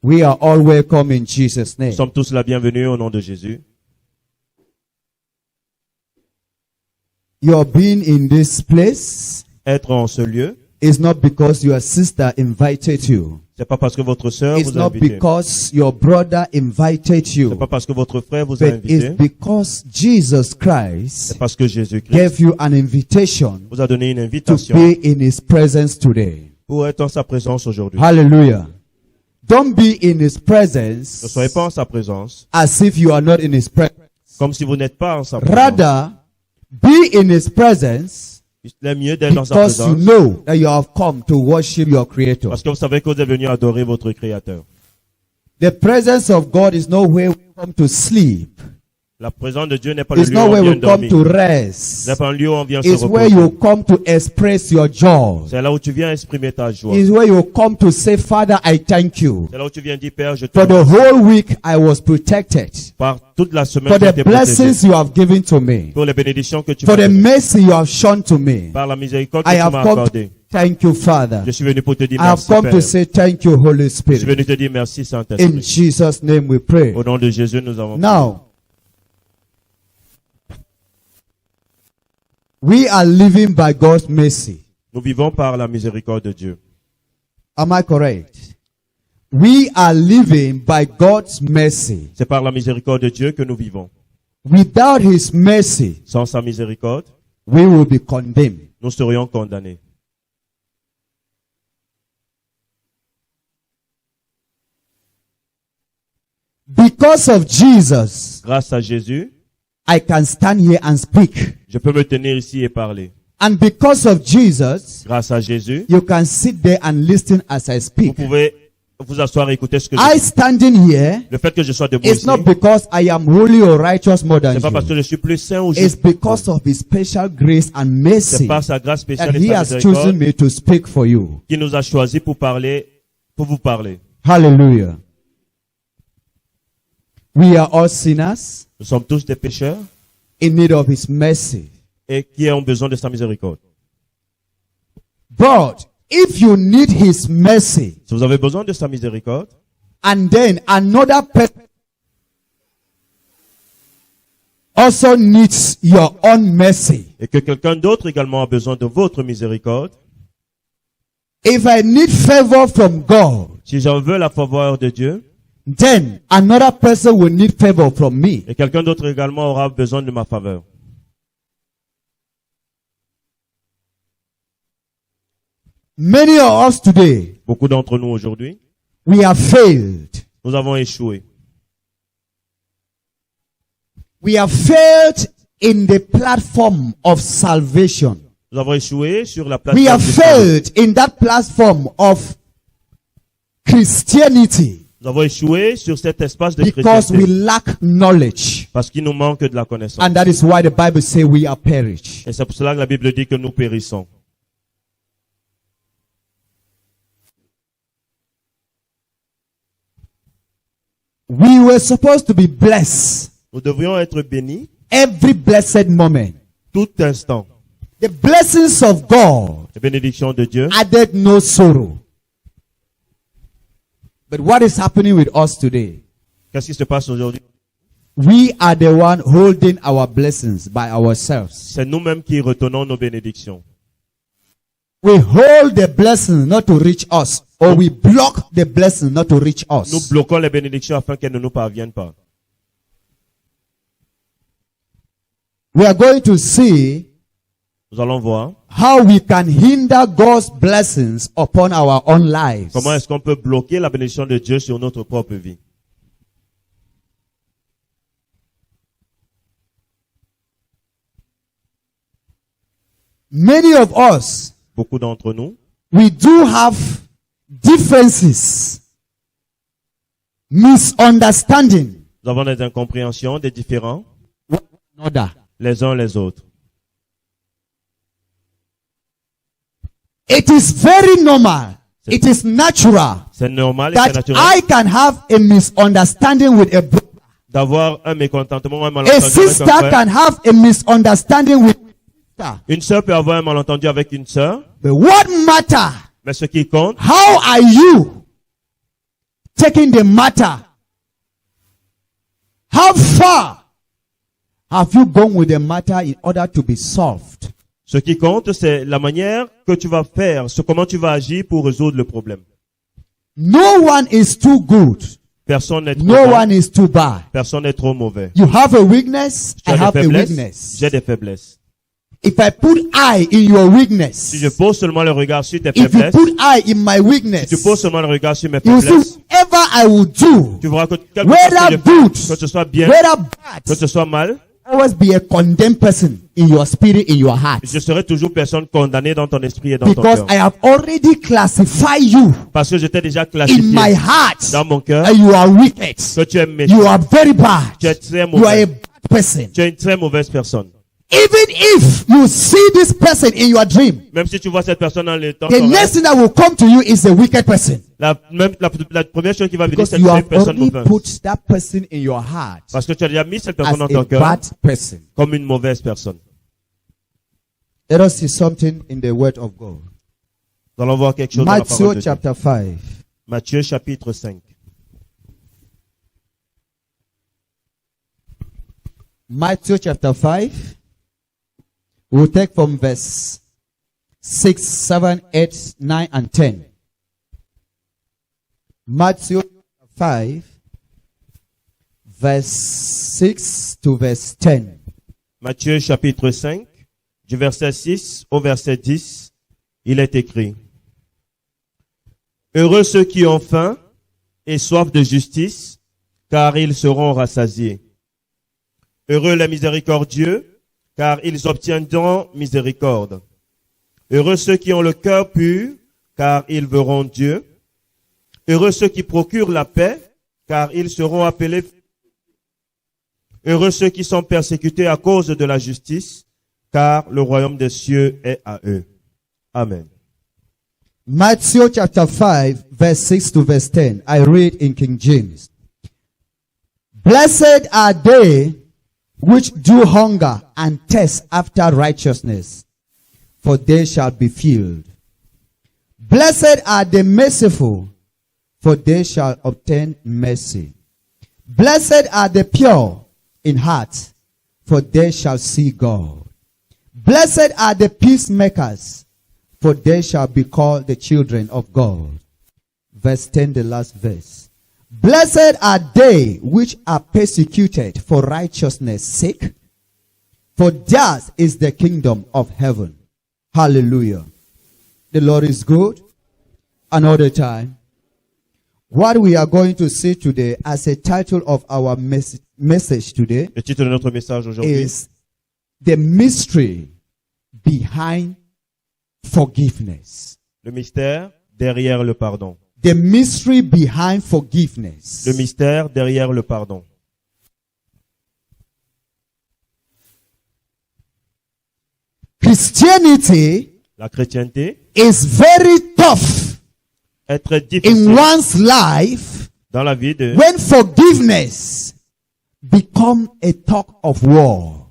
We are all welcome in Jesus' Nous name. sommes tous la bienvenue au nom de Jésus. Your being in this place Être en ce lieu, is not because your sister invited you. c'est pas parce que votre sœur It's vous a not invité. because your brother invited C'est you. pas parce que votre frère vous a But it's invité. because Jesus Christ C'est parce que Jésus-Christ gave you an invitation vous a donné une to invitation be in His presence today. pour être en sa présence aujourd'hui. Hallelujah. Don't be in His Ne presence soyez pas en sa présence as if you are not in His presence. comme si vous n'êtes pas en sa présence. Rather, be in His presence Il est mieux d'être dans sa because you présence know that you have come to worship your Creator. parce que vous savez que vous êtes venu adorer votre Créateur. The presence of God is not where we come to sleep. La présence de Dieu n'est pas le It's lieu où not on where vient we come dormir. to Ce rest. n'est pas un lieu où on vient se It's where you reposer. come to express your joy. C'est là où tu viens exprimer ta joie. It's where you come to say, Father, I thank you. C'est là où tu viens dire, Père, je te For the remercie. whole week I was protected. Par toute la semaine, For tu as the été protégé. blessings you have given to me. Pour les bénédictions que tu For m'as the données. mercy you have shown to me. Par la miséricorde que I tu have m'as come to accordée. thank you, Father. Je suis venu pour te dire I have merci, come Père. to say thank you, Holy Je suis Spirit. venu te dire merci, In Saint-Esprit. Jesus' name we pray. Au nom de Jésus, nous avons Now, we are living by God's mercy. Nous vivons par la miséricorde de Dieu. Am I correct? We are living by God's mercy. C'est par la miséricorde de Dieu que nous vivons. Without His mercy, Sans sa miséricorde, we will be condemned. nous serions condamnés. Because of Jesus, Grâce à Jésus, I can stand here and speak. je peux me tenir ici et parler. And because of Jesus, Grâce à Jésus, you can sit there and listen as I vous speak. pouvez vous asseoir et écouter ce que je I dis. standing here, Le fait que je sois debout it's ici, not because I am holy or righteous more than c'est pas parce que you. je suis plus saint ou It's juste. because of His special grace and C'est mercy par sa grâce that spéciale He et sa has miséricorde chosen me to speak for you. qui nous a choisis pour parler, pour vous parler. Hallelujah. We are all sinners Nous sommes tous des pécheurs in need of His mercy. et qui ont besoin de sa miséricorde. But if you need His mercy, Si vous avez besoin de sa miséricorde, and then another person also needs your own mercy. et que quelqu'un d'autre également a besoin de votre miséricorde, If I need favor from God, si j'en veux la faveur de Dieu, then another person will need favor from me. et quelqu'un d'autre également aura besoin de ma faveur. Many of us today, Beaucoup d'entre nous aujourd'hui, we have failed. nous avons échoué. We have failed in the platform of salvation. Nous avons échoué sur la We plateforme have du salut. failed in that platform of Christianity Nous avons échoué sur cet espace de because we chrétienté lack knowledge. parce qu'il nous manque de la connaissance. And that is why the Bible says we are perished. Et c'est pour cela que la Bible dit que nous périssons. We were supposed to be blessed Nous devrions être bénis every blessed moment. tout instant. The blessings of God Les bénédictions de Dieu. added no sorrow. But what is happening with us today? Qu'est-ce qui se passe aujourd'hui? We are the one holding our blessings by ourselves. C'est nous-mêmes qui retenons nos bénédictions. We hold the blessing not to reach us, or we block the blessing not to reach Nous us. bloquons les bénédictions afin qu'elles ne nous parviennent pas. We are going to see Nous allons voir how we can hinder God's blessings upon our own lives. comment est-ce qu'on peut bloquer la bénédiction de Dieu sur notre propre vie. Many of us, Beaucoup d'entre nous, we do have differences, misunderstanding, nous avons des incompréhensions, des différends, another. les uns les autres. It is very normal. It is natural C'est normal et c'est that naturel I can have a misunderstanding with a brother. d'avoir un mécontentement, un A malentendu avec sister un frère. can have a misunderstanding with a sister. Une sœur peut avoir un malentendu avec une sœur, But what matter? mais ce qui compte, How are you taken the matter? How far have you gone with the matter in order to be solved? Ce qui compte, c'est la manière que tu vas faire, comment tu vas agir pour résoudre le problème. No one is too good. Personne n'est trop No bon, one is too bad. personne n'est trop mauvais. You have a weakness, Tu I as have des a faiblesses, weakness. j'ai des faiblesses. If I put eye in your Si weakness, je pose seulement le regard sur tes if you faiblesses, put eye in my si weakness, tu poses seulement le regard sur mes you will see faiblesses, whatever I will do, tu verras que quelque chose whether que je good, fais, que ce soit bien, whether que bad, ce soit mal, always be a condemned person in your spirit, in your heart. je serai toujours personne condamnée dans ton esprit et dans ton Because cœur. I have already classified you Parce que je t'ai déjà in classifié my heart dans mon cœur and you are wicked. que tu es méchant, You are very bad. tu es très You are a mauvais, bad person. tu es une très mauvaise personne. Even if you see this person in your dream, Même si tu vois cette personne dans le temps, the next thing that will come to you is a wicked person. la première chose qui va venir, Because c'est you une have personne already mauvaise. put that person in your heart Parce que tu as déjà mis cette as personne dans a ton cœur bad person. comme une mauvaise personne. Let us see something in the word of God. Nous allons voir quelque chose dans la parole Matthew de Dieu. chapter 5. Matthieu chapitre 5. Matthew chapter 5. We'll take from verse 6, 7, 8, 9, and 10. Matthew 5, verse 6 to verse 10. Matthieu chapitre 5, du verset 6 au verset 10, il est écrit: Heureux ceux qui ont faim et soif de justice, car ils seront rassasiés. Heureux les miséricordieux, car ils obtiendront miséricorde. Heureux ceux qui ont le cœur pur, car ils verront Dieu. Heureux ceux qui procurent la paix, car ils seront appelés. Heureux ceux qui sont persécutés à cause de la justice, car le royaume des cieux est à eux. Amen. Matthew chapter 5, verse 6 to verse 10. I read in King James. Blessed are they which do hunger and thirst after righteousness, for they shall be filled. Blessed are the merciful, for they shall obtain mercy. Blessed are the pure in heart, for they shall see God. Blessed are the peacemakers, for they shall be called the children of God. Verse 10, the last verse. Blessed are they which are persecuted for righteousness' sake, for theirs is the kingdom of heaven. Hallelujah. The Lord is good, and all the time. What we are going to see today as a title of our message today Le titre de notre message aujourd'hui, is the mystery behind forgiveness. le mystère derrière le pardon. The mystery behind forgiveness. Le mystère derrière le pardon. Christianity La chrétienté is very tough est très in difficile one's life dans la vie de when forgiveness become a talk of war.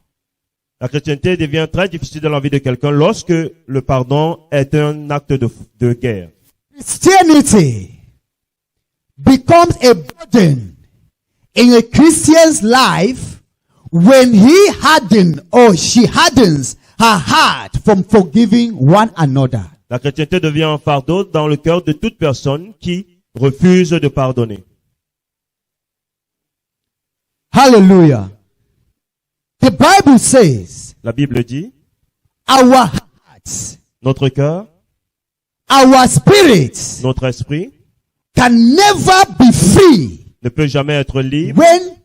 La chrétienté devient très difficile dans la vie de quelqu'un lorsque le pardon est un acte de guerre. Christianity becomes a burden in a Christian's life when he hardens or she hardens her heart from forgiving one another. La chrétienté devient un fardeau dans le cœur de toute personne qui refuse de pardonner. Hallelujah. The Bible says La Bible dit, our hearts, notre cœur, our spirits notre esprit can never be free ne peut jamais être libre when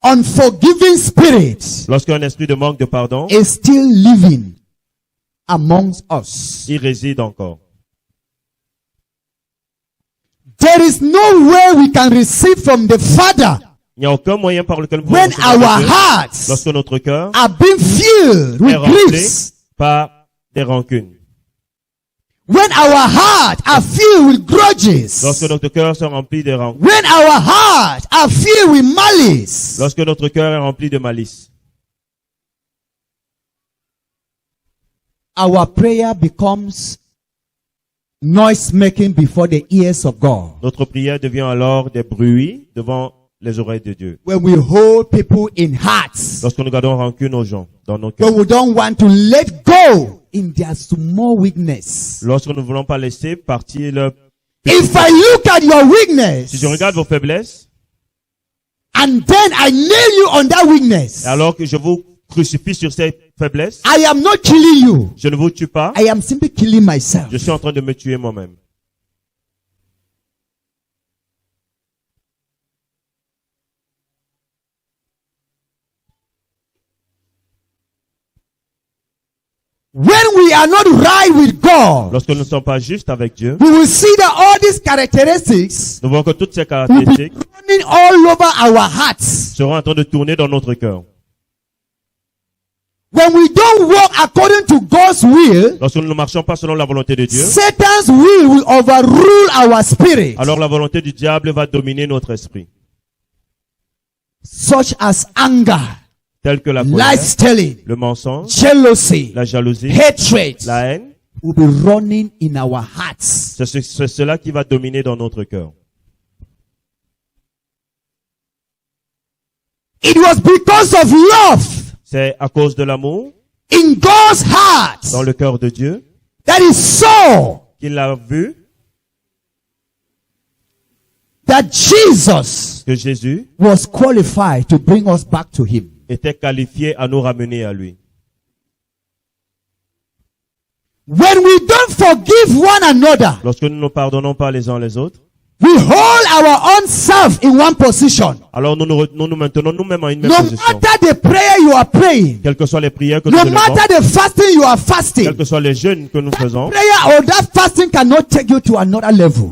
unforgiving spirits lorsqu'un esprit de manque de pardon, is still living amongst us. y réside encore. There is no way we can receive from the Father Il n'y a aucun moyen par lequel nous when pouvons recevoir our de Dieu hearts lorsque notre cœur are being filled est with rempli griefs. par des rancunes. When our hearts are filled with grudges. Lorsque notre cœur est rempli de rancunes. When our hearts are filled with malice. Lorsque notre cœur est rempli de malice. Our prayer becomes noise making before the ears of God. Notre prière devient alors des bruits devant les oreilles de Dieu. When we hold people in hearts. Lorsque nous gardons rancune aux gens dans nos cœurs. When we don't want to let go in their small weakness. Lorsque nous ne voulons pas laisser partir leur... If I look at your weakness. Si je regarde vos faiblesses. And then I nail you on that weakness. Et alors que je vous crucifie sur ces faiblesses. I am not killing you. Je ne vous tue pas. I am simply killing myself. Je suis en train de me tuer moi-même. When we are not right with God, lorsque nous ne sommes pas justes avec Dieu, we will see that all these characteristics nous voyons que toutes ces will be caractéristiques running all over our hearts. seront en train de tourner dans notre cœur. When we don't walk according to God's will, Lorsque nous ne marchons pas selon la volonté de Dieu, Satan's will overrule our spirit, alors la volonté du diable va dominer notre esprit, such as anger, telle que la colère, lies-telling, le mensonge, jealousy, la jalousie, hatred, la haine. will be running in our hearts. C'est cela qui va dominer dans notre cœur. It was because of love C'est à cause de l'amour in God's heart dans le cœur de Dieu that he saw qu'il a vu that Jesus que Jésus was qualified to bring us back to him. était qualifié à nous ramener à lui. When we don't forgive one another, Lorsque nous ne pardonnons pas les uns les autres, we hold our own self in one position. alors nous nous maintenons nous-mêmes en une même No position. matter the prayer you are praying, Quelles que soient les prières que nous no élevons, matter the fasting you are quels fasting, que soient les jeûnes que nous faisons, prayer or that fasting cannot take you to another level.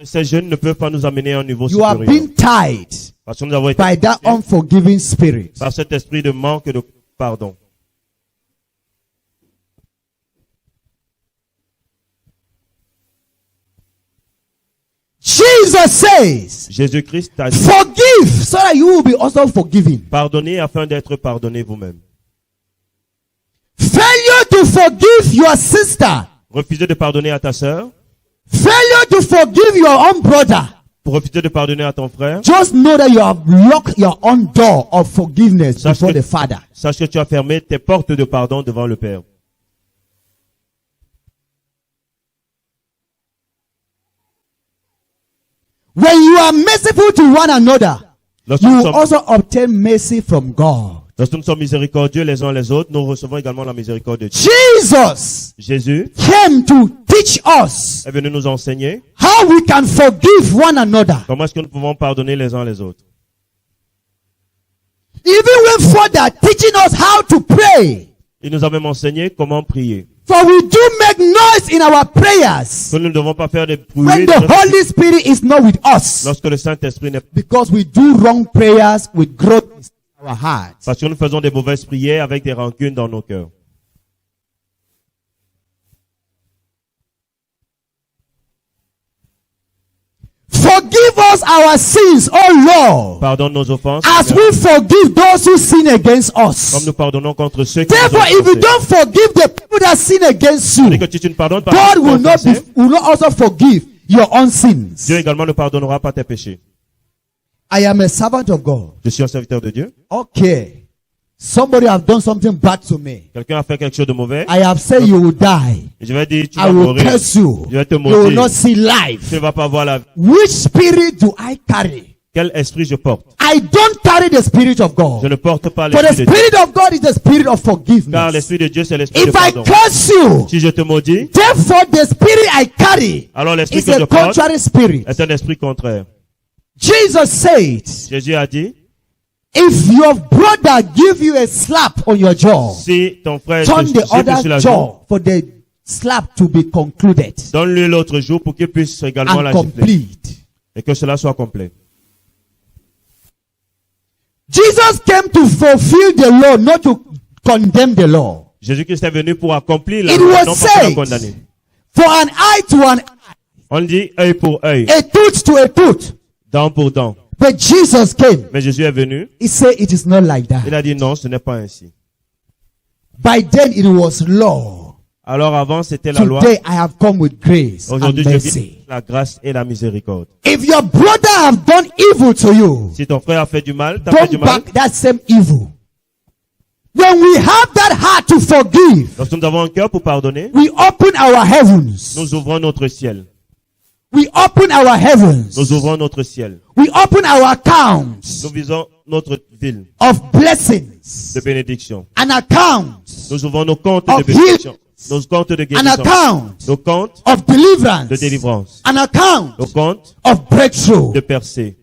ces jeûnes ne peuvent pas nous amener à un niveau You are supérieur. being tied Parce que nous avons été by that unforgiving spirit. par cet esprit de manque de pardon. Jesus says, Jésus-Christ a dit, forgive so that you will be also forgiven. pardonnez afin d'être pardonné vous-même. Failure to forgive your sister, Refuser de pardonner à ta sœur, failure to forgive your own brother, pour refuser de pardonner à ton frère, just know that you have locked your own door of forgiveness Sache before que- the Father. sache que tu as fermé tes portes de pardon devant le Père. When you are merciful to one another, Lorsque you nous will sommes, also obtain mercy from God. lorsque nous sommes miséricordieux les uns les autres, nous recevons également la miséricorde de Dieu. Jesus Jésus came to teach us est venu nous enseigner how we can forgive one another. comment est-ce que nous pouvons pardonner les uns les autres. He even went further, teaching us how to pray. Il nous a même enseigné comment prier. For we do make noise in our prayers Que nous ne devons pas faire de bruit when the Holy Spirit is not with us, lorsque le Saint-Esprit n'est pas. because we do wrong prayers with growth in our hearts. Parce que nous faisons des mauvaises prières avec des rancunes dans nos cœurs. Forgive us our sins, O Lord, Pardonne nos offenses, as Seigneur, we forgive those who sin against comme us. nous pardonnons contre ceux qui nous Therefore, ont if you offensés. don't forgive the people that sin against Tandis you, que si tu ne pardonnes pas God ceux qui will t'ont not offensé, will not also forgive your own sins. Dieu également ne pardonnera pas tes péchés. I am a servant of God. Je suis un serviteur de Dieu. Okay. Somebody have done something bad to me. Quelqu'un a fait quelque chose de mauvais. I have said you will die. Et je vais dire, tu I vas will mourir. curse you. Je vais te You will not maudire. see life. Tu ne vas pas voir la vie. Which spirit do I carry? Quel esprit je porte? I don't carry the spirit of Je God. ne porte pas For the l'esprit de Dieu. spirit of God is the spirit of Car forgiveness. l'esprit de Dieu, c'est l'esprit de If I pardon. curse you, Si je te maudis, therefore the spirit I carry alors l'esprit is que je a porte contrary spirit. est un esprit contraire. Jesus said, Jésus a dit, if your brother give you a slap on your jaw, si ton frère turn te the gifle sur other la joue, jaw for the slap to be concluded donne-lui l'autre jour pour qu'il puisse également la and gifler. complete. Et que cela soit complet. Jesus came to fulfill the law, not to condemn the law. Jésus-Christ est venu pour accomplir la It loi, was non pas pour la said, condamner. for an eye to an eye, On dit œil pour œil, a tooth to a tooth. dent pour dent. But Jesus came. Mais Jésus est venu, He said it is not like il that. a dit non, ce n'est pas ainsi. By then it was law. Alors avant, c'était la loi. Today I have come with grace and Aujourd'hui, je vis mercy. la grâce et la miséricorde. If your brother have done evil to you, Si ton frère a fait du mal, t'as fait du don't mal. back that same evil. When we have that heart to forgive, Lorsque nous avons un cœur pour pardonner, we open our heavens. nous ouvrons notre ciel. We open our heavens. Nous ouvrons notre ciel. We open our accounts Nous visons notre ville of blessings. de bénédiction. An account Nous ouvrons nos comptes Of de bénédiction. Nos comptes de an guérison. account Nos comptes of deliverance. de délivrance. An account Nos comptes of breakthrough. de percée.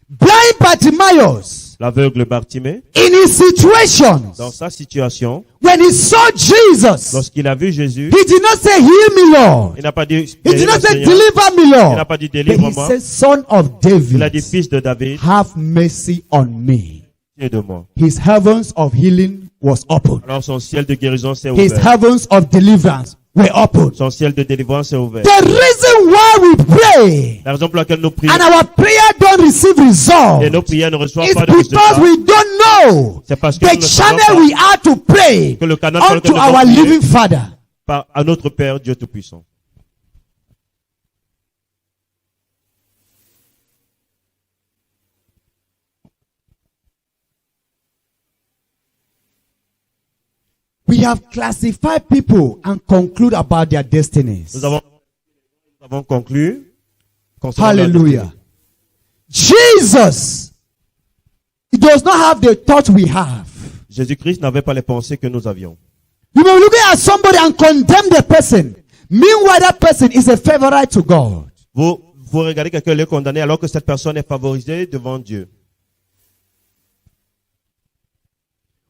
Blind Bartimaeus, L'aveugle Bartimée, in his situations, dans sa situation, when he saw Jesus, lorsqu'il a vu Jésus, he did not say, heal me, Lord. il n'a pas dit, He did not say, Seigneur. deliver me, Il n'a Lord. pas dit, But he délivre-moi. said, son of Il a dit, David, fils de David, have mercy on me. et de moi. His heavens of healing was open. Alors son ciel de guérison s'est His ouvert. heavens of deliverance were open. Son ciel de délivrance s'est ouvert. The reason why we pray La raison pour laquelle nous prions and our prayer don't receive et result nos prières ne reçoivent is pas de because résultat, we don't know c'est parce que nous the ne savons channel pas we are to pray que le canal par unto lequel nous our devons prier living Father. à notre Père, Dieu Tout-Puissant. We have classified people and conclude about their destinies. Nous avons conclu concernant leur Hallelujah. Jesus, he does not have the thought we have. destinée. Jésus-Christ n'avait pas les pensées que nous avions. You may be looking at somebody and condemn the person. Meanwhile, that person is a favorite to God. Vous regardez quelqu'un le condamner alors que cette personne est favorisée devant Dieu.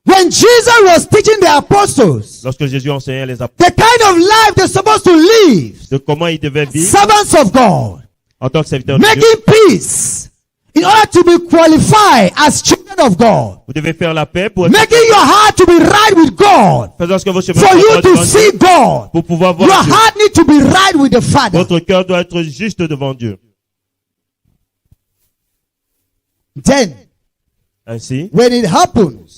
When Jesus was teaching the apostles Lorsque Jésus enseignait les apôtres the kind of life they're supposed to live, de comment ils devaient vivre servants of God, en tant que serviteurs de Dieu, making peace in order to be qualified as children of God, vous devez faire la paix pour être making your heart to be right with God, faisant ce que vos cheveux for you soient to devant see Dieu, God. pour pouvoir Your voir Dieu. heart needs to be right with the Father. Votre cœur doit être juste devant Dieu. Then, Ainsi, when it happens,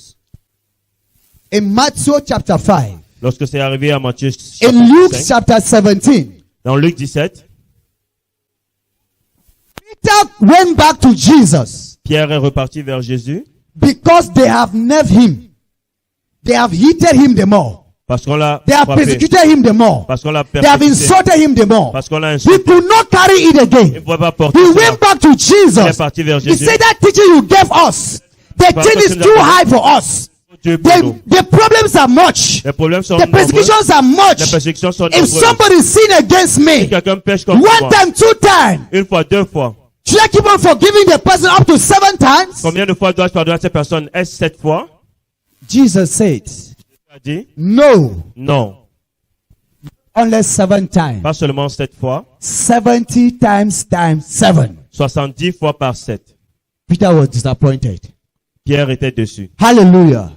in Matthew chapter 5, lorsque c'est arrivé à Matthieu in chapitre Luke 5, chapter 17, dans Luc 17, Peter went back to Jesus Pierre est reparti vers Jésus because they have nerved him. They have heated him the more. parce qu'on l'a They have frappé, persecuted him the more. parce qu'on l'a They have persécuté, insulted him the more. parce qu'on l'a He insulté. could not carry it Il ne again. pouvait pas porter He cela. went back to Il est Jesus. parti vers He Jésus. said that teaching you gave us, the Parce thing que is tu nous too as high for us. Dieu pour nous. The problems are much. Les problèmes sont The nombreux. persecutions are Les much. persécutions sont If nombreuses. somebody sin against Si me, quelqu'un pêche contre one moi, time, two times, une fois, deux fois, should I keep on forgiving the person up to 7 times? combien de fois dois-je pardonner à cette personne? Est-ce 7 fois? Jesus said, Il a dit, no, non. only 7 times. Pas seulement 7 fois, 70 times 7. 70 fois par 7. Peter was disappointed. Pierre était dessus. Hallelujah.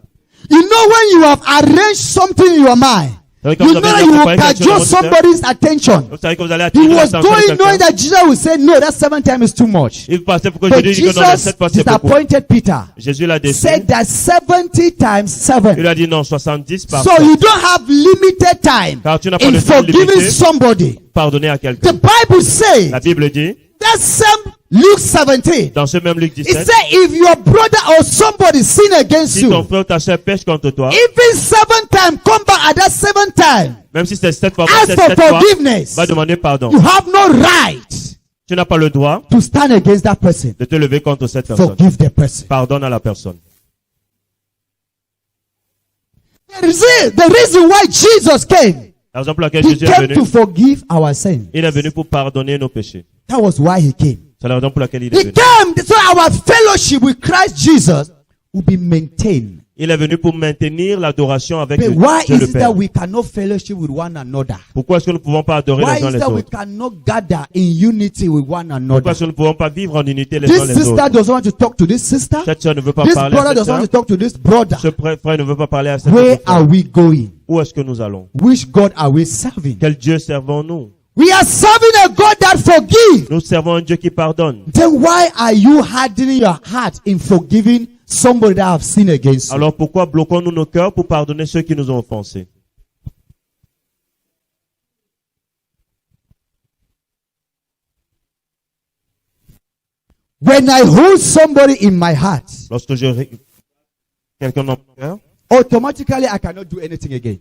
You know when you have arranged something in your mind, Vous savez, quand you vous know avez that you déjà will préparé quelque chose dans cajole votre cœur, somebody's attention. vous savez que vous allez He attirer was l'attention de going knowing quelqu'un. that Jesus will say, no, that 7 times is too much. Il passait pour que But Jésus dise que non, mais 7 Jesus fois c'est beaucoup. disappointed Peter. Jésus l'a déçu. Said that 70 times 7. Il a dit non, 70 par So 7. you don't have limited time Car tu n'as pas in de temps forgiving limité. somebody. Pardonner à The quelqu'un. Bible says La Bible dit, that same Luke 17. dans ce même Luc It 17, said if your brother or somebody sin against si ton you, frère ou ta sœur pêche contre toi, even 7 times, come back at that 7 time. même si c'est 7 fois, Ask c'est for 7 fois, forgiveness. va demander pardon. You have no right Tu n'as pas le droit to stand against that person. de te lever contre cette personne. Forgive the person. Pardonne à la personne. The reason why Jesus came, La raison pour laquelle he Jésus est came venu, to forgive our sins. il est venu pour pardonner nos péchés. That was why he came. C'est la raison pour laquelle il est He venu. came so our fellowship with Christ Jesus will be maintained. Il est venu pour maintenir l'adoration avec But le why Dieu is le it Père. that we cannot fellowship with one another? Pourquoi est-ce que nous ne pouvons pas adorer Why les uns is les that we autres? cannot gather in unity with one Pourquoi another? est-ce que nous ne pouvons pas vivre en unité les This uns les sister autres? doesn't want to talk to this sister. Cette sœur ne veut pas This parler à brother cette doesn't want to sœur. talk to this brother. Ce frère ne veut pas parler à cette Where autre frère. are we going? Où est-ce que nous allons? Which God are we serving? Quel Dieu servons-nous? We are serving a God that forgives. Nous servons un Dieu qui pardonne. Then why are you hardening your heart in forgiving somebody that have sinned against you? Alors pourquoi bloquons-nous nos cœurs pour pardonner ceux qui nous ont offensés? When I hold somebody in my heart, Lorsque je quelqu'un dans mon cœur, automatically I cannot do anything again.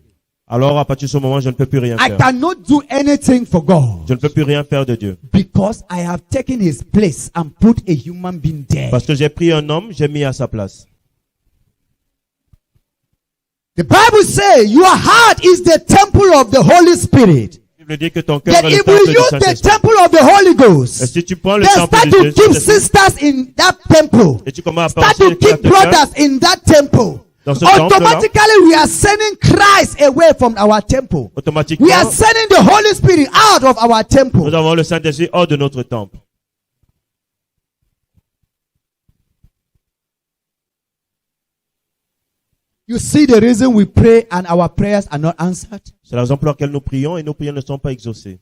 alors à partir de ce moment, je ne peux plus rien I faire. cannot do anything for God Je ne peux plus rien faire de Dieu. because I have taken his place and put a human being there. Parce que j'ai pris un homme, j'ai mis à sa place. The Bible says your heart is the temple of the Holy Spirit. La Bible dit que ton cœur That est le if temple we du use the Saint-Esprit. temple of the Holy Et Ghost, si tu prends le then temple start de to Dieu, keep sisters in that temple. et tu commences à Start penser to keep brothers in that temple. dans ce temple-là, Automatically we are sending Christ away from our temple. automatiquement, We are sending the Holy Spirit out of our temple. nous avons le Saint-Esprit hors de notre temple. You see the reason we pray and our prayers are not answered? C'est la raison pour laquelle nous prions et nos prières ne sont pas exaucées.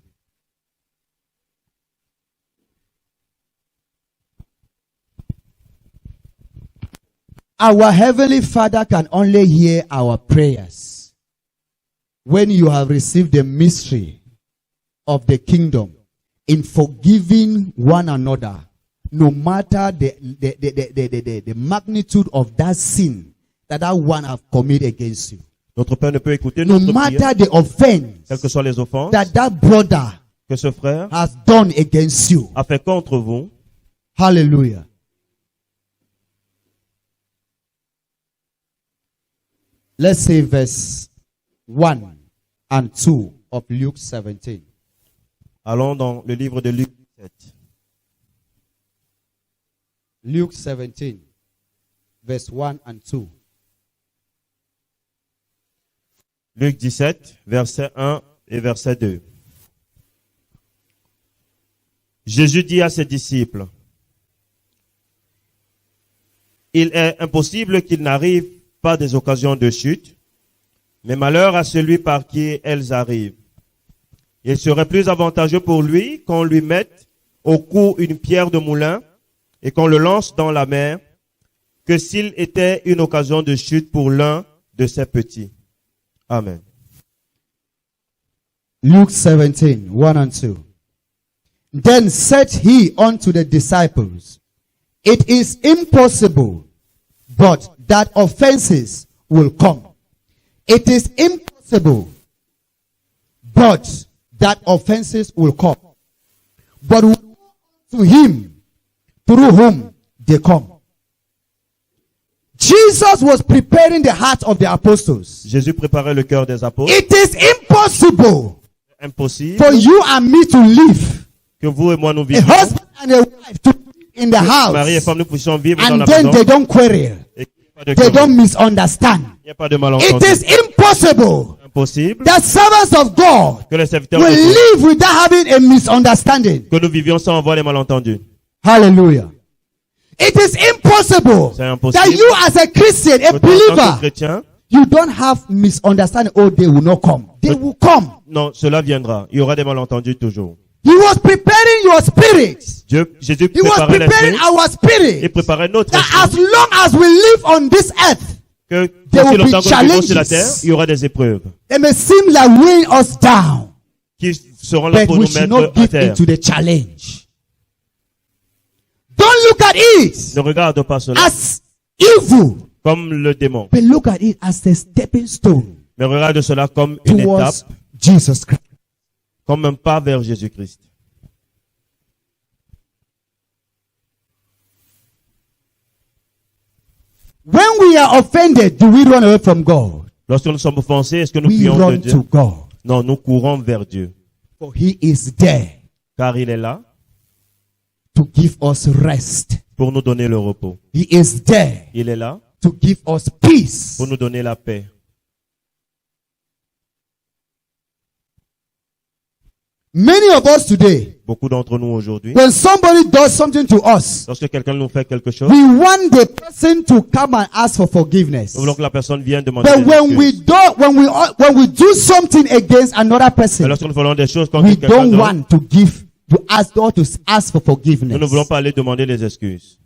Our Heavenly Father can only hear our prayers when you have received the mystery of the kingdom in forgiving one another, no matter the magnitude of that sin that one have committed against you. Notre Père ne peut écouter No notre prière, matter the offense quelles que soient les offenses that brother que ce frère has done against you. a fait contre vous. Hallelujah. Let's say verse 1 and 2 of Luke 17. Allons dans le livre de Luc 17. Luke 17, verse 1 and 2. Luc 17, verset 1 et verset 2. Jésus dit à ses disciples, il est impossible qu'il n'arrive pas des occasions de chute, mais malheur à celui par qui elles arrivent. Il serait plus avantageux pour lui qu'on lui mette au cou une pierre de moulin et qu'on le lance dans la mer, que s'il était une occasion de chute pour l'un de ses petits. Amen. Luke 17, 1 and 2. Then said he unto the disciples, it is impossible, but that offenses will come. It is impossible, but that offenses will come. But woe to him through whom they come. Jesus was preparing the heart of the apostles. Jésus préparait le cœur des apôtres. It is impossible Impossible for you and me to live, que vous et moi nous a vivions. husband and a wife to live in the Mari et house, femme, nous puissions vivre dans and la then maison. they don't quarrel, Et qu'il n'y ait pas de they querelle. don't misunderstand. Il n'y a pas de It malentendu. is impossible Impossible that servants of God que les serviteurs will de Dieu, live without having a misunderstanding. que nous vivions sans avoir les malentendus. Hallelujah. It is impossible C'est impossible that you as a Christian, a Que toi, en tant que believer, chrétien, you don't have misunderstanding. Oh, they will not come. They will come. non, cela viendra. Il y aura des malentendus toujours. He was preparing your spirit. Jésus He was préparait preparing l'esprit. our Il spirit. préparait notre That as esprit. long as we live on this earth, Que there aussi will be longtemps que nous vivons sur la challenges. terre, il y aura des épreuves they may seem like weighing us down, qui seront là but pour we nous should mettre not à give terre. into the challenge. Don't look at it Ne regarde pas cela as evil, comme le démon, but look at it as a stepping stone mais regarde cela comme une étape, towards Jesus Christ. comme un pas vers Jésus-Christ. When we are offended, do we run away from God? Lorsque nous sommes offensés, est-ce que nous We prions de run Dieu? to God, Non, nous courons vers Dieu, for He is there car il est là to give us rest. pour nous donner le repos. He is there Il est là to give us peace. pour nous donner la paix. Many of us today, Beaucoup d'entre nous aujourd'hui, when somebody does something to us, lorsque quelqu'un nous fait quelque chose, we want the person to come and ask for forgiveness. nous voulons que la personne vienne demander But des when we excuses. when we do something against another Mais person, lorsque nous faisons des choses contre we quelqu'un don't d'autre, want to give to ask or to ask for nous ne forgiveness. voulons pas aller demander des excuses.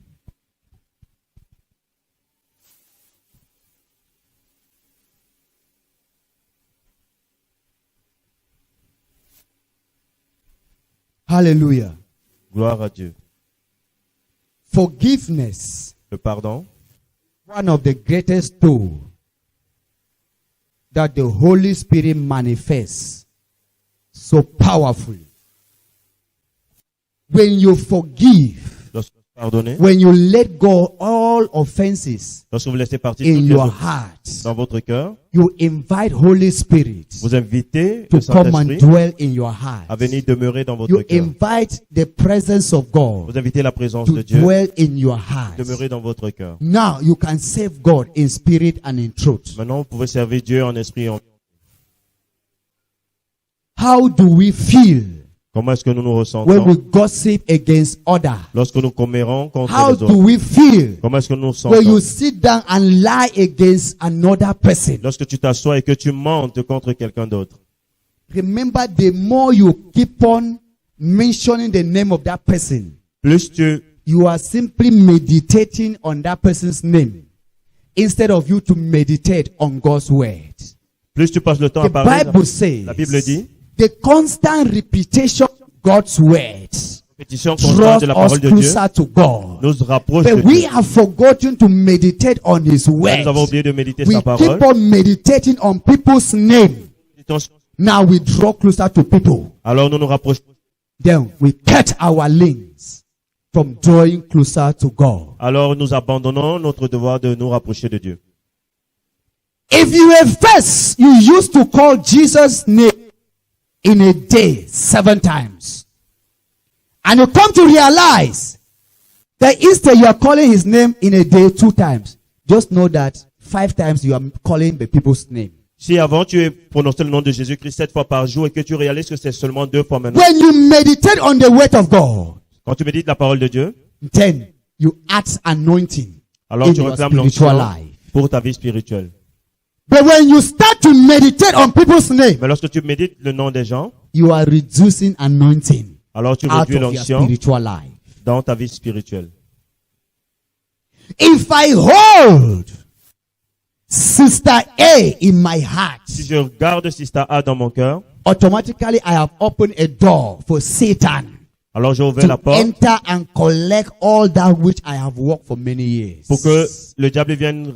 Hallelujah. Gloire à Dieu. Forgiveness, Le pardon, one of the greatest tools that the Holy Spirit manifests so powerfully. When you forgive, lorsque vous pardonnez, when you let go all offenses lorsque vous laissez partir in toutes les your offenses heart, dans votre cœur, you invite Holy Spirit vous invitez to le come and Saint-Esprit dwell in your heart. à venir demeurer dans votre You cœur. invite the presence of God Vous invitez la présence to de Dieu, dwell in your heart. demeurer dans votre cœur. Now you can serve God in spirit and in truth. Maintenant, vous pouvez servir Dieu en esprit et en... How do we feel Comment est-ce que nous nous when ressentons we gossip against others? lorsque nous commérons contre How les do autres? we feel Comment est-ce que nous nous when you sentons sit down and lie against another person? lorsque tu t'assois et que tu mentes contre quelqu'un d'autre? Remember, the more you keep on mentioning the name of that person, Plus tu, you are simply meditating on that person's name instead of you to meditate on God's word. plus tu passes le temps The à parler, Bible says la Bible dit, the constant repetition of God's words répétition constante draws de la us parole de Dieu closer to God. nous rapproche de But we Dieu. have forgotten to meditate on His Nous avons word. oublié de méditer We sa parole. keep on meditating on people's name. Now we draw closer to people. Alors nous nous rapprochons. Then we cut our links from drawing closer to God. Alors nous abandonnons notre devoir de nous rapprocher de Dieu. If you were first, you used to call Jesus' name in a day 7 times. And you come to realize that instead you are calling his name in a day 2 times. Just know that 5 times you are calling the people's name. Si avant tu prononçais le nom de Jésus-Christ 7 fois par jour et que tu réalises que c'est seulement 2 fois maintenant, When you meditate on the word of God, quand tu médites la parole de Dieu, then you ask anointing alors in tu your réclames spiritual l'onction life. pour ta vie spirituelle. But when you start to meditate on people's name, Mais lorsque tu médites le nom des gens, you are reducing anointing alors tu out réduis of your l'onction spiritual life. dans ta vie spirituelle. If I hold Sister A in my heart, Si je garde Sister A dans mon cœur, automatically I have opened a door for Satan alors j'ai ouvert la to porte enter and collect all that which I have worked for many years. pour que le diable vienne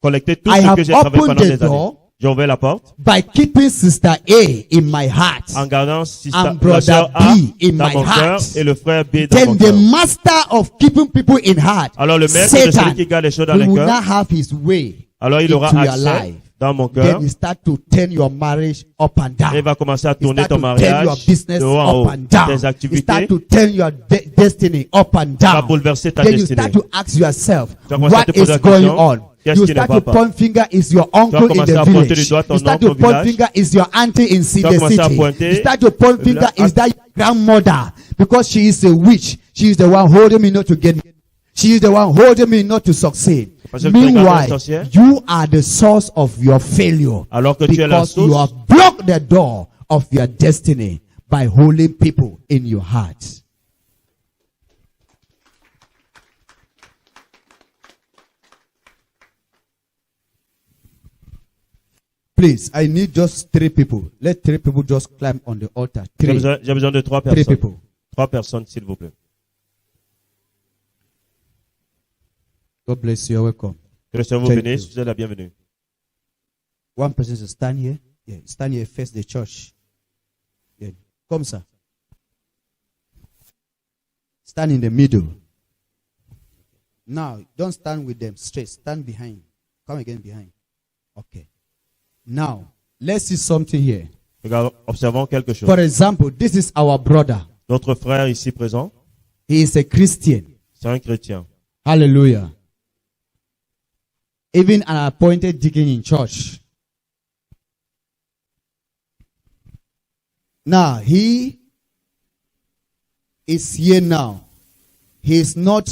collecter tout I ce have que j'ai travaillé opened pendant the des années. door J'ai ouvert la porte by keeping Sister A in my heart. en gardant Sister And la brother sœur A B in dans my mon cœur heart. et le frère B dans Then mon the cœur. master of keeping people in heart, Alors le maître de celui Satan, qui garde les choses dans will les not cœurs, have his way alors il aura into your accès life. dans mon cœur Then he start to turn your marriage up and et down. il va commencer à He tourner start ton to turn your mariage business de haut en up haut, and down. tes He activités, start to turn your destiny up and va down. bouleverser ta Then you destinée. start to ask yourself, Tu vas commencer à what te poser is la going question, on? qu'est-ce You qui ne start va to pas? point finger, is your uncle in commencer the à pointer village. du doigt ton You start oncle to au point village. finger, is your auntie in the commencer à city. pointer You start to point le finger, village. is that your grandmother? Because she is a witch. She is the one holding me not to get. She is the one holding me not to succeed. Parce que tu es une Meanwhile, sorcière. you are the source of your failure. Alors que tu es la Because you source, have blocked the door of your destiny by holding people in your heart. Please, I need just 3 people. Let 3 people just climb on the altar. j'ai 3. besoin, j'ai besoin de 3 3 personnes. people. 3 personnes, s'il vous plaît. God bless you. You're welcome. Que le Seigneur vous Thank bénisse, you. vous êtes la bienvenue. One person to stand here. Yeah, stand here, face the church. Yeah, come, sir. Stand in the middle. Now, don't stand with them straight. Stand behind. Come again behind. Okay. Now, let's see something here. Regarde, observons quelque chose. For example, this is our brother. Notre frère ici présent, He is a Christian. c'est un chrétien. Hallelujah. Even an appointed deacon in church. Now, he is here now. He is not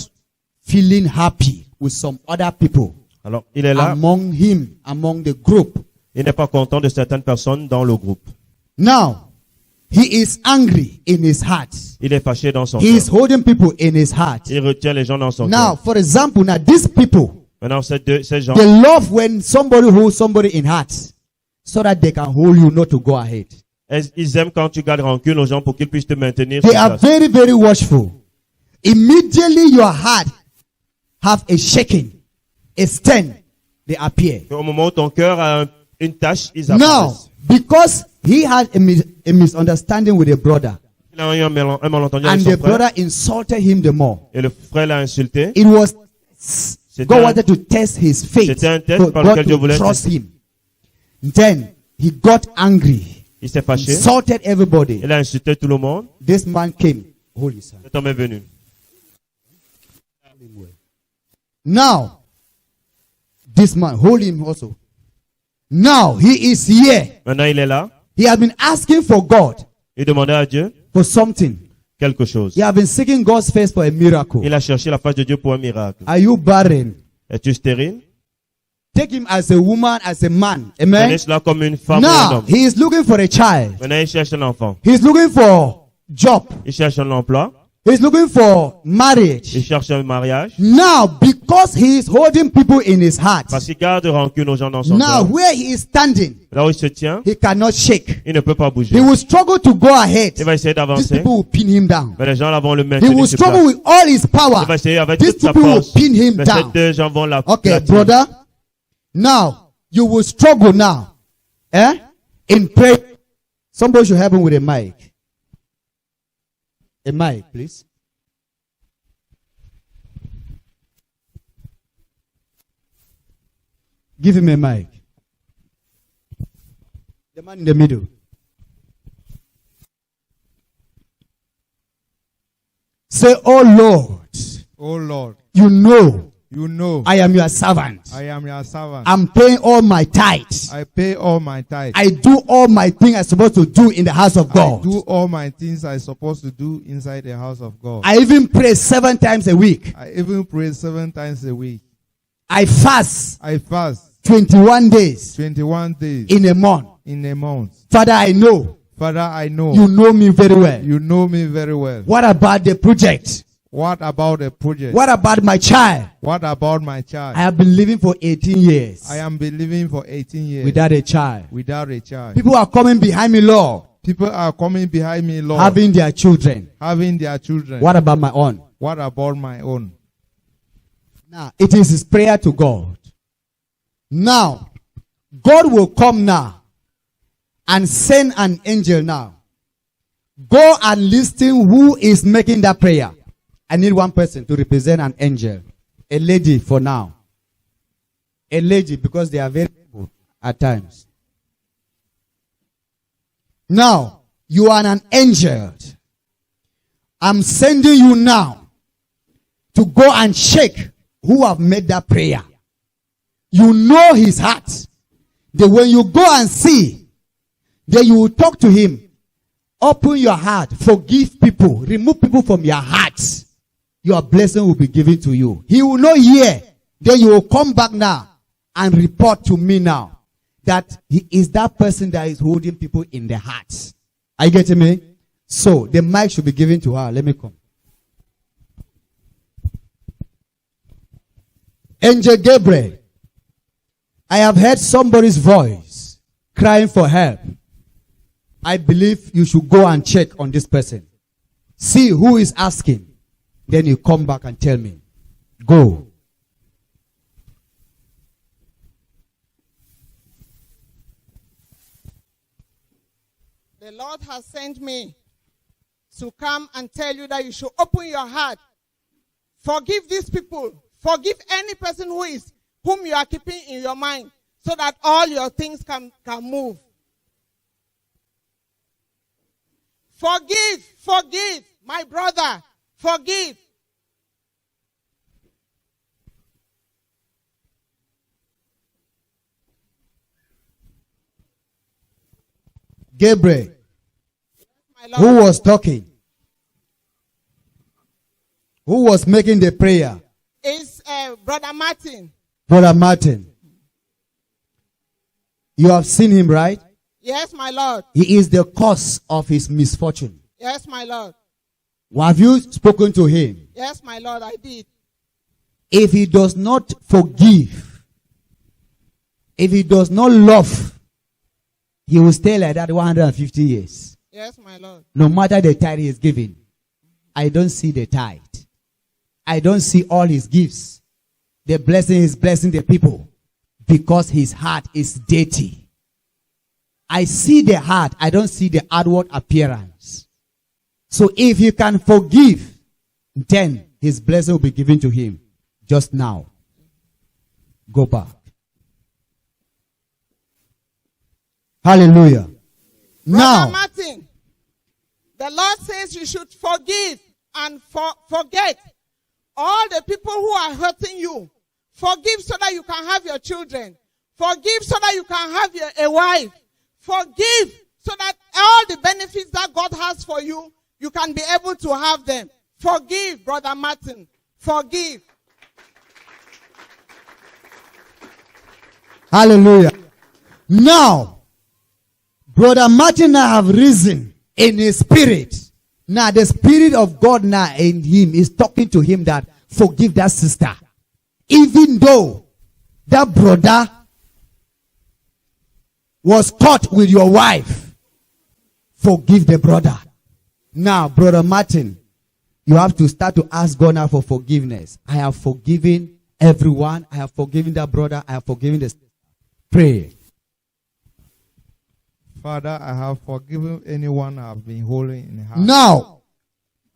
feeling happy with some other people Alors, il est là. among him, among the group. Il n'est pas content de certaines personnes dans le groupe. Now, he is angry in his heart. Il est fâché dans son He is cœur. holding people in his heart. Il retient les gens dans son Now, cœur. for example, now these people, Maintenant, ces gens, they love when somebody holds somebody in heart so that they can hold you not to go ahead. Ils aiment quand tu gardes rancune aux gens pour qu'ils puissent te maintenir They sur are place. very, very watchful. Immediately your heart have a shaking, a stain, they appear. Et au moment où ton cœur a une tache, ils Now, apparaissent. because he had a misunderstanding with a brother, Il a eu un malentendu and avec the son frère. brother insulted him the more, Et le frère l'a insulté. it was C'était God un- wanted to test his faith C'était un test for par God lequel Dieu to voulait trust him. Then he got angry, Il s'est fâché. insulted everybody. Il a insulté tout le monde. This man came, hold his hand. Cet homme est venu. Now, this man, hold him also. Now he is here. Maintenant, il est là. He has been asking for God Il demandait à Dieu for something. quelque chose. He has been seeking God's face for a miracle. Il a cherché la face de Dieu pour un miracle. Are you barren? Es-tu stérile? Take him as a woman, as a man. Amen. Prenez cela comme une femme ou un Now homme. he is looking for a child. Maintenant, il cherche un enfant. He's looking for job. Il cherche un emploi. He's looking for Il marriage. cherche un mariage. Now, because he is holding people in his heart, Parce qu'il garde rancune aux gens dans son now cœur. where he is standing, Là où il se tient, he cannot shake. il ne peut pas bouger. He will struggle to go ahead. Il va essayer These d'avancer. people will pin him down. Mais les gens là vont le He maintenir will sur struggle place. with all his power. Il va essayer avec These toute sa people will force. pin him Mais ces down. deux gens vont la Okay, platiner. brother. Now, you will struggle now. Eh? In prayer. Somebody should help him with a mic. A mic, please. Give him a mic. The man in the middle. Say, oh Lord, Oh Lord, you know you know I am your servant. I am your servant. I'm paying all my tithes. I pay all my tithes. I do all my things I'm supposed to do in the house of I God. do all my things I'm supposed to do inside the house of God. I even pray 7 times a week. I even pray 7 times a week. I fast I fast 21 days 21 days in a month. in a month. Father, I know Father, I know you know me very well. you know me very well. What about the project? What about the project? What about my child? What about my child? I have been living for 18 years I am believing for 18 years without a child. without a child. People are coming behind me, Lord, People are coming behind me, Lord, having their children. having their children. What about my own? What about my own? Now, it is his prayer to God. Now, God will come now and send an angel now. Go and listen who is making that prayer. I need one person to represent an angel. A lady for now. A lady, because they are very good at times. Now, you are an angel. I'm sending you now to go and check who have made that prayer. You know his heart. Then when you go and see, then you will talk to him. Open your heart. Forgive people. Remove people from your heart. Your blessing will be given to you. He will not hear. Then you will come back now and report to me now that he is that person that is holding people in the heart. Are you getting me? So the mic should be given to her. Let me come. Angel Gabriel, I have heard somebody's voice crying for help. I believe you should go and check on this person. See who is asking. Then you come back and tell me. Go. The Lord has sent me to come and tell you that you should open your heart. Forgive these people. Forgive any person whom you are keeping in your mind, so that all your things can move. Forgive, my brother. Forgive. Gabriel, My Lord. who was talking? Who was making the prayer? It's Brother Martin. Brother Martin. You have seen him, right? Yes, my Lord. He is the cause of his misfortune. Yes, my Lord. Have you spoken to him? Yes, my Lord, I did. If he does not forgive, if he does not love, he will stay like that 150 years. Yes, my Lord. No matter the tithe he is giving. I don't see the tithe. I don't see all his gifts. The blessing is blessing the people because his heart is dirty. I see the heart. I don't see the outward appearance. So if you can forgive, then his blessing will be given to him just now. Go back. Hallelujah. Brother Now, Martin, the Lord says you should forgive and forget all the people who are hurting you. Forgive so that you can have your children. Forgive so that you can have a wife. Forgive so that all the benefits that God has for you, you can be able to have them. Forgive, Brother Martin. Forgive. hallelujah. Now, Brother Martin now have risen in his spirit. Now the spirit of God now in him is talking to him that forgive that sister. Even though that brother was caught with your wife, forgive the brother. Now, Brother Martin, you have to start to ask God now for forgiveness. I have forgiven everyone. I have forgiven that brother. I have forgiven the sister. Pray. Father, I have forgiven anyone I have been holding in heart. Now,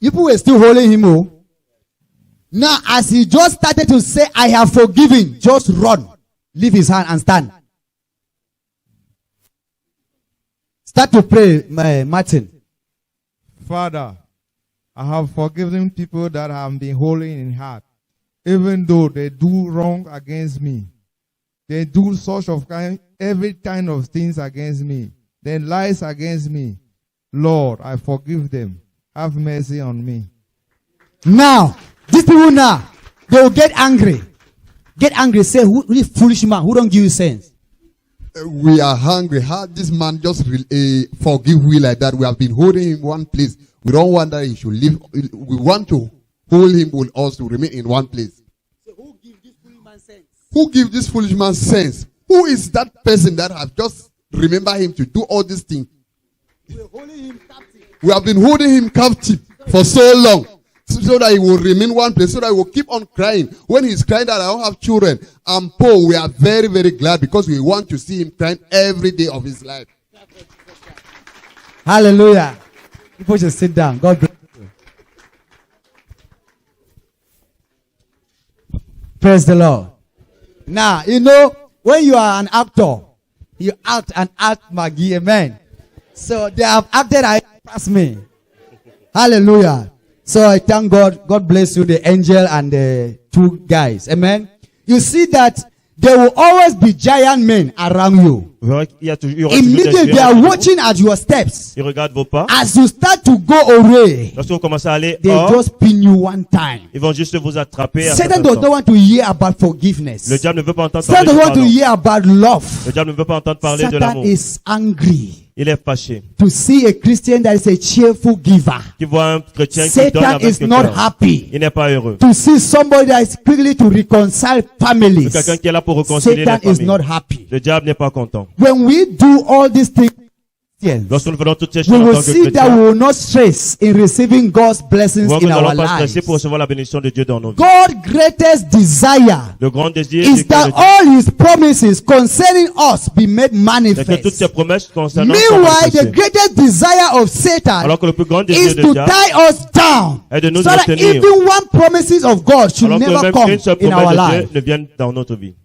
people were still holding him. Oh. Now, as he just started to say, I have forgiven, just run. Leave his hand and stand. Start to pray, Martin. Father, I have forgiven people that have been holding in heart, even though they do wrong against me. They do such of kind, every kind of things against me. They lies against me. Lord, I forgive them. Have mercy on me. Now, these people now, they will get angry. Get angry, say, who really foolish man, who don't give you sense? We are hungry. How this man just forgive we like that? We have been holding him one place. We don't want that he should leave. We want to hold him with us to remain in one place. So who give this foolish man sense? Who give this foolish man sense? Who is that person that have just remember him to do all these things? We are holding him captive. We have been holding him captive for so long. So that he will remain one place, so that he will keep on crying. When he's crying that I don't have children, I'm poor, we are very, very glad because we want to see him crying every day of his life. Hallelujah. People should sit down. God bless you. Praise the Lord. Now, you know, when you are an actor, you act and act Maggie, amen. So they have acted, I pass me. Hallelujah. So I thank God. God bless you, the angel and the two guys. Amen. You see that there will always be giant men around you. Il y aura toujours des Immediately they géants are qui- watching at your steps. Ils regardent vos pas. As you start to go away, Lorsque vous commencez à aller they hors, just pin you one time. ils vont juste vous attraper. à Satan certains does temps. not want to hear about forgiveness. Le diable ne veut pas entendre Satan parler doesn't de want to pardon. hear about love. Le diable ne veut pas entendre parler de Satan l'amour. is angry Il est fâché. to see a Christian that is a cheerful giver. Qui voit un chrétien qui donne Satan avec is le not cœur. happy Il n'est pas heureux. to see somebody that is quickly to reconcile families. Quelqu'un qui est là pour réconcilier Satan les is not familles. happy. Le diable n'est pas content. When we do all these things, Lorsque nous faisons toutes ces we choses en will tant que see that we chrétiens, will not stress in receiving God's blessings nous in ne our allons pas lives. stresser pour recevoir la bénédiction de Dieu dans nos vies. God's greatest desire Le grand désir, is c'est que, that all his promises concerning us be made c'est que toutes ces manifest. promesses concernant nous soient Meanwhile, the manifestées. greatest desire of Satan Alors que le plus grand désir is de to diable, tie us down est de nous so that retenir. even one promises of God should alors que never même come une seule in our promesse de life. Dieu ne vienne dans notre vie.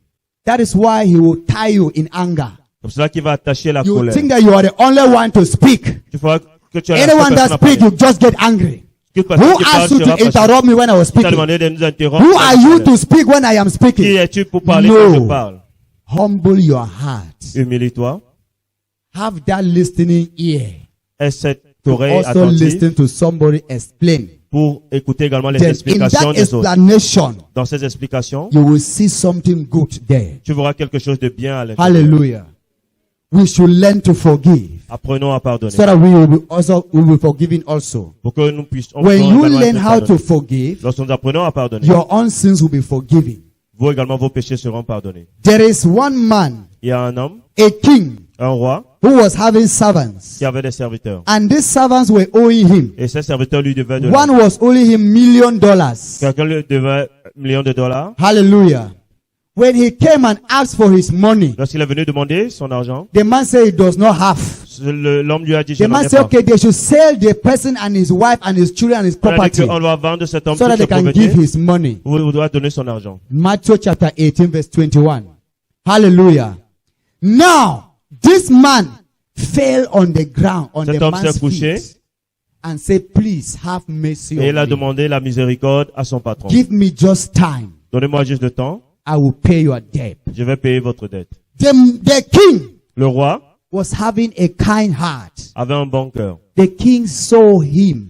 That is why he will tie you in anger. C'est cela qui va attacher la You colère. think that you are the only one to speak. Tu feras que tu as la seule Anyone that personne à speaks, parler. you just get angry. Toute personne Who qui parle asked you sera to fâchée. interrupt me when I was Tu t'as speaking? demandé de nous interrompre. Who quand are je you parlais. to speak when I am Qui speaking? es-tu pour parler quand je No. parle? Humble your heart. Humilie-toi. Have that listening ear. Aie cette oreille Also attentive listen to somebody explain. pour écouter également les Then in explications that des autres. explanation, Dans ces explications, you will see something good there. tu verras quelque chose de bien à l'intérieur. Hallelujah. We should learn to forgive Apprenons à pardonner. so that we will be forgiven also. Pour que nous puissions When you également learn être how to pardonnés. forgive, Lorsque nous apprenons à pardonner, your own sins will be forgiven. vous également vos péchés seront pardonnés. There is one man, Il y a un homme, a king, un roi, who was having servants. qui avait des serviteurs. And these servants were owing him. Et ces serviteurs lui devaient de One l'argent. was owing him $1 million. Quelqu'un lui devait $1 million. Hallelujah. When he came and asked for his money, Lorsqu'il est venu demander son argent, the man said he does not have. l'homme lui a dit, je The n'en man ai said, pas. okay, they should sell the person and his wife and his children and his On a dit property qu'on doit vendre cet homme so that toute they sa can give propriété. his money. Vous doit donner son argent. Matthew chapter 18 verse 21. Hallelujah. Now, this man fell on the ground, on Cet the homme s'est man's couché feet and said, please have mercy et il a on me. demandé la miséricorde à son patron. Give me just time. Donnez-moi juste le temps, I will pay your debt. je vais payer votre dette. The king Le roi was having a kind heart. avait un bon cœur. The king saw him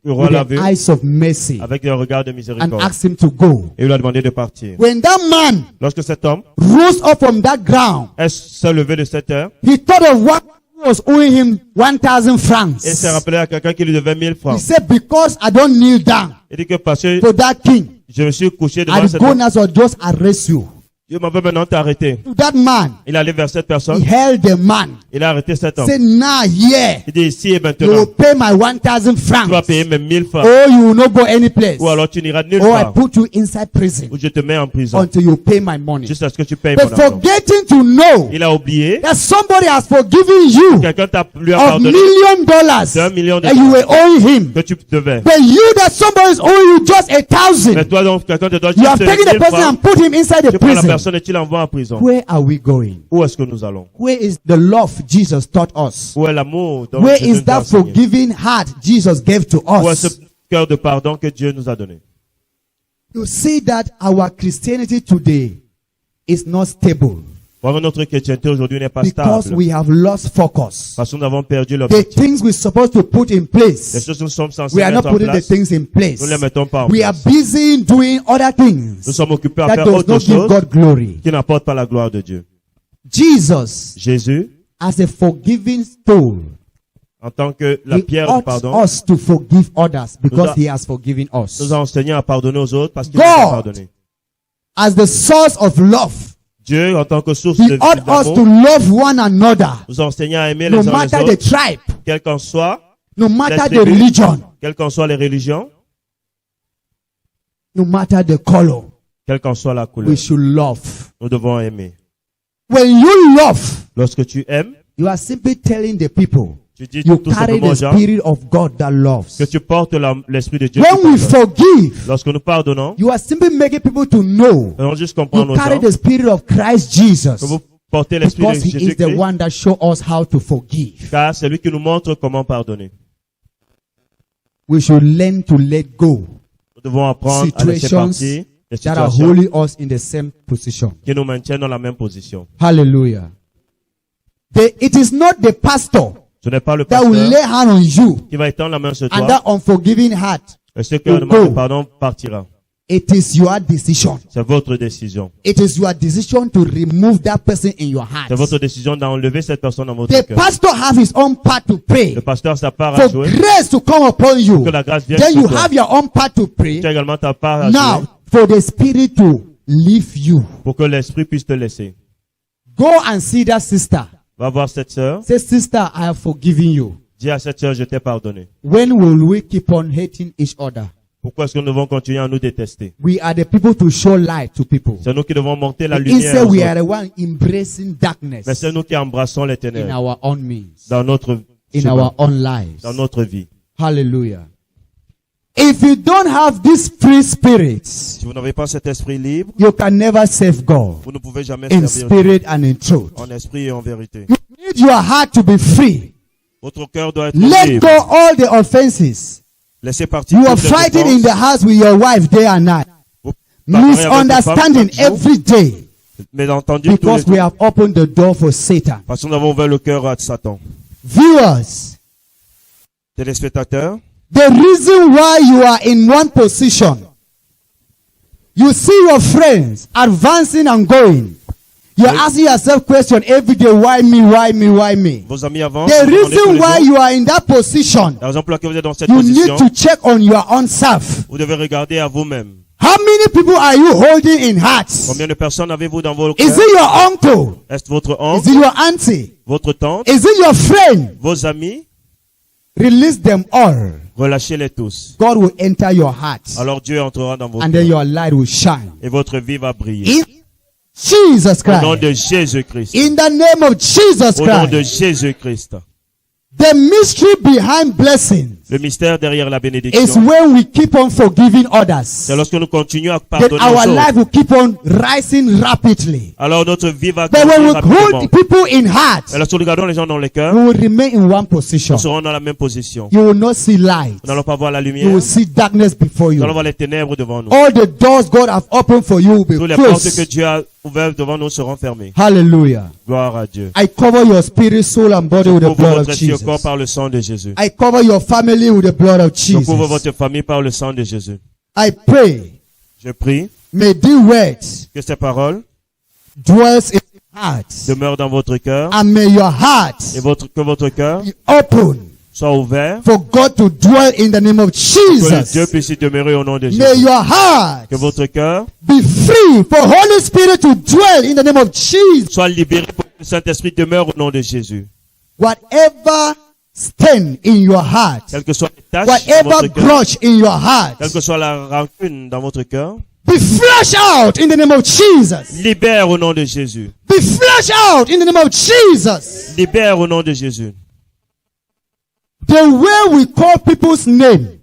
Le roi with l'a the vu eyes of mercy avec des regards de and miséricorde. asked him to go. Et il lui a demandé de partir. When that man Lorsque cet homme rose up from that ground, s'est levé de cette heure, he thought of what was owing him 1,000 francs. il s'est rappelé à quelqu'un qui lui devait 1000 He francs. said, because I don't kneel down Il dit que parce que to that king, je me suis couché devant I'll cet go homme, now or just arrest you. Dieu m'avait maintenant t'arrêter. To that man, Il est allé vers cette he personne, held the man. il a arrêté cet homme. Said, now here, Il dit ici et you maintenant, will pay my 1,000 tu vas francs. payer mes 1000 francs. Or you will not go any place. Ou alors tu n'iras nulle Or I part. put you inside prison Ou je te mets en prison. until you pay my money. Jusqu'à ce que tu payes mon But argent. forgetting to know Il a oublié. that somebody has forgiven you Quelqu'un lui a of $1 pardonné million d'1 million de that you were owing him. que tu devais. But you that somebody is owing you just Mais 1,000. toi donc, quelqu'un te donne You have juste taken the 1000 person francs. and put him inside the Tu prends la prison. personne et tu l'envoies en prison. Where are we going? Où est-ce que nous allons? Where is the love Jesus taught us? Où est l'amour dont Where Jésus is nous a that enseigné? forgiving heart Jesus gave to Où est ce us? cœur de pardon que Dieu nous a donné? You see that our Christianity today is not stable Vraiment, notre chrétienté aujourd'hui n'est pas because stable. we have lost focus. Parce que nous avons perdu The l'objectif. things we're supposed to put in Les place, choses que nous sommes censés we are mettre not en putting the place, things in place. nous ne les mettons pas en We are place. busy doing other Nous things sommes occupés à that faire does autre not give chose God glory. qui n'apporte pas la gloire de Dieu. Jesus, Jésus, as a forgiving soul, en tant que la he pierre du ought pardon, us to forgive others because Nous a- he has forgiven us. nous a enseigné à pardonner aux autres parce qu'il nous a God, pardonné. as the source of love, Dieu, en tant que source he de ought us to d'amour, love one another, nous a enseigné à aimer no les uns les matter the autres, tribe, quel qu'en soit, no matter les the tribus, religion, quelles qu'en soient les religions, no matter the color. quelle qu'en soit la couleur. We should love. Nous devons aimer. When you love, Lorsque tu aimes, you are simply telling the people tu dis you tout carry simplement aux the gens spirit of God that loves. que tu portes l'esprit de Dieu. When qui we pardonne. forgive, Lorsque nous pardonnons, you are simply making people to know nous allons juste comprendre you aux carry gens the spirit of Christ que Jesus vous portez l'esprit de because he is the Jésus-Christ, one that shows us how to forgive. car c'est lui qui nous montre comment pardonner. We should learn to let go Nous devons apprendre à laisser situations partir les that are situations holding us in the same position. qui nous maintiennent dans la même position. Hallelujah. It is not the pastor Ce n'est pas le that will pasteur lay hand on you qui va étendre la main sur and toi that unforgiving heart. et ce cœur de go. pardon partira. It is your decision. C'est votre décision. It is your decision to remove that person in your heart. C'est votre décision d'enlever cette personne dans votre The cœur. pastor have his own part to pray Le pasteur a sa part à for jouer. grace to come upon you. Que la grâce vienne Then sur you toi. have your own part to pray. Tu as également ta part à Now, jouer for the spirit to leave you. pour que l'esprit puisse te laisser. Go and see that sister. Va voir cette sœur. Say, sister, I have forgiven you. Dis à cette sœur, je t'ai pardonné. When will we keep on hating each other? Pourquoi est-ce que nous devons continuer à nous détester? We are the people to show light to people. C'est nous qui devons monter la lumière. Instead, aux we autres. are the one embracing darkness Mais c'est nous qui embrassons les in ténèbres our own means, dans notre in chemin, our own lives. dans notre vie. Hallelujah. If you don't have this free spirit, Si vous n'avez pas cet esprit libre, you can never save God vous ne pouvez jamais in servir spirit and in truth. en esprit et en vérité. You need your heart to be free. Votre cœur doit être Let libre. go all the offenses. Laissez partir You are toutes les fighting in offenses. the house with your wife day and night. Vous parlez avec votre femme Misunderstanding chaque jour, every day mais entendu tous les because we jours. have opened the door for Satan. Parce que nous avons ouvert le cœur à Satan. Viewers, Téléspectateurs, the reason why you are in one position, you see your friends advancing and going. You're Oui. asking yourself question every day, why me, why me, why me? vos amis avancent. The vous demandez tous reason les why jours. you are in that position, La raison pour laquelle vous êtes dans cette you position, need to check on your own self. vous devez regarder à vous-même. How many people are you holding in hearts? Combien de personnes avez-vous dans vos Is cœurs? it your uncle? Est-ce votre Is oncle, it your auntie? votre tante, Is it your friend? vos amis? Release them all. Relâchez-les tous. God will enter your heart. Alors Dieu entrera dans vos And then cœurs your light will shine. et votre vie va briller. In Jesus Au nom Christ. de Jésus-Christ. In the name of Jesus Au nom de Christ. Jésus-Christ. The mystery behind blessings Le mystère derrière la is bénédiction, when we keep on forgiving others. c'est lorsque nous continuons à Then pardonner our aux life autres. will keep on rising rapidly. Alors notre vie va But when grandir we rapidement. hold people in heart, Et lorsque nous regardons les gens dans les we cœurs, will remain in one position. nous serons dans la même position. You will not see light. Nous n'allons pas voir la You lumière. will Nous see darkness before allons you. voir les ténèbres devant nous. All the doors God have opened for you will Toutes be les portes que closed. Dieu a ouvertes devant nous seront fermées. Hallelujah. Gloire à Dieu. I cover your spirit, soul, and body with the Couvre blood of votre esprit et corps Jesus. par le sang de Jésus. I cover your family with the blood of Je couvre Jesus. votre famille par le sang de Jésus. I pray, Je prie may these words que ces paroles dwells in your heart, demeurent dans votre cœur and may your heart et que votre cœur be open soit ouvert for God to dwell in the name of que Dieu Jesus. puisse y demeurer au nom de May Jésus. your heart Que votre cœur be free for Holy Spirit to dwell in the name of Jesus. soit libéré pour que le Saint-Esprit demeure au nom de Jésus. Whatever stain in your heart, Quelles que soient les tâches dans whatever votre cœur, grudge in your heart, quelle que soit la rancune dans votre cœur, be flushed out in the name of Jesus. libère au nom de Jésus. Be flushed out in the name of Jesus. Libère au nom de Jésus. The way we call people's name,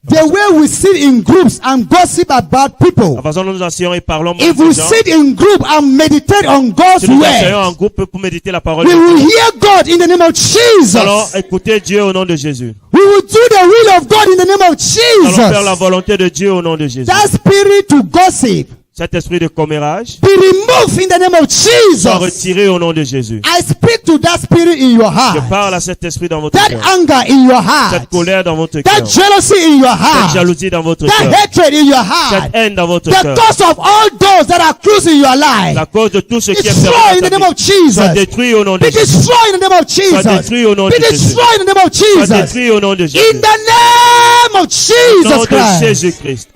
the way we sit in groups and gossip about people. La façon dont nous asseyons et parlons If des we gens, sit in group and meditate on God's si nous asseyons en word, groupe pour méditer la parole we de will Dieu, hear God in the name of nous allons Jesus. écouter Dieu au nom de Jésus. We will do the will of God in the name of Nous allons faire la Jesus. volonté de Dieu au nom de Jésus. That spirit to gossip Cet esprit de commérage be removed in the name of soit Jesus. retiré au nom de Jésus. I speak to that spirit in your Je heart, parle à cet esprit dans votre that cœur. anger in your Cette heart, colère dans votre that cœur. jealousy in your Cette heart, jalousie dans votre that cœur. hatred in your Cette heart, haine dans votre the cœur. cause of all those that are closing your life. La cause de tout ce qui est Destroy in the name of perdu soit Jesus. détruit au nom de Be Jésus. destroyed in the name of Soit Jesus. détruit au nom Be de Jésus. destroyed in the name of Soit Jesus. détruit au nom de Jésus. In the name of Au nom Jesus de Christ. Jésus-Christ.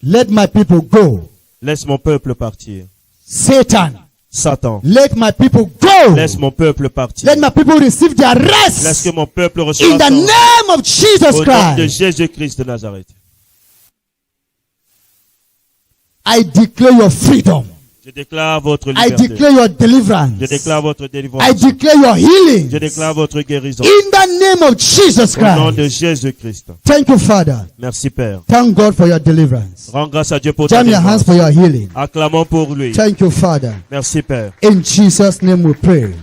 Let my people go. Laisse mon peuple partir. Satan, Satan, let my people go. laisse mon peuple partir. Let my people receive their Laisse rest. que mon peuple In reçoive the son name of Jesus au nom de Christ. Jésus-Christ de Nazareth. I declare your freedom. Je déclare votre I liberté. declare your deliverance. Je déclare votre délivrance. I declare your healing. Je déclare votre guérison. In the name of Jesus Au nom Christ. de Jésus-Christ. Thank you, Father. Merci Père. Thank God for your deliverance. Rends grâce à Dieu pour ta Jam your hands délivrance. for your healing. Acclamons pour lui. Thank you, Father. Merci Père. In Jesus' name we pray.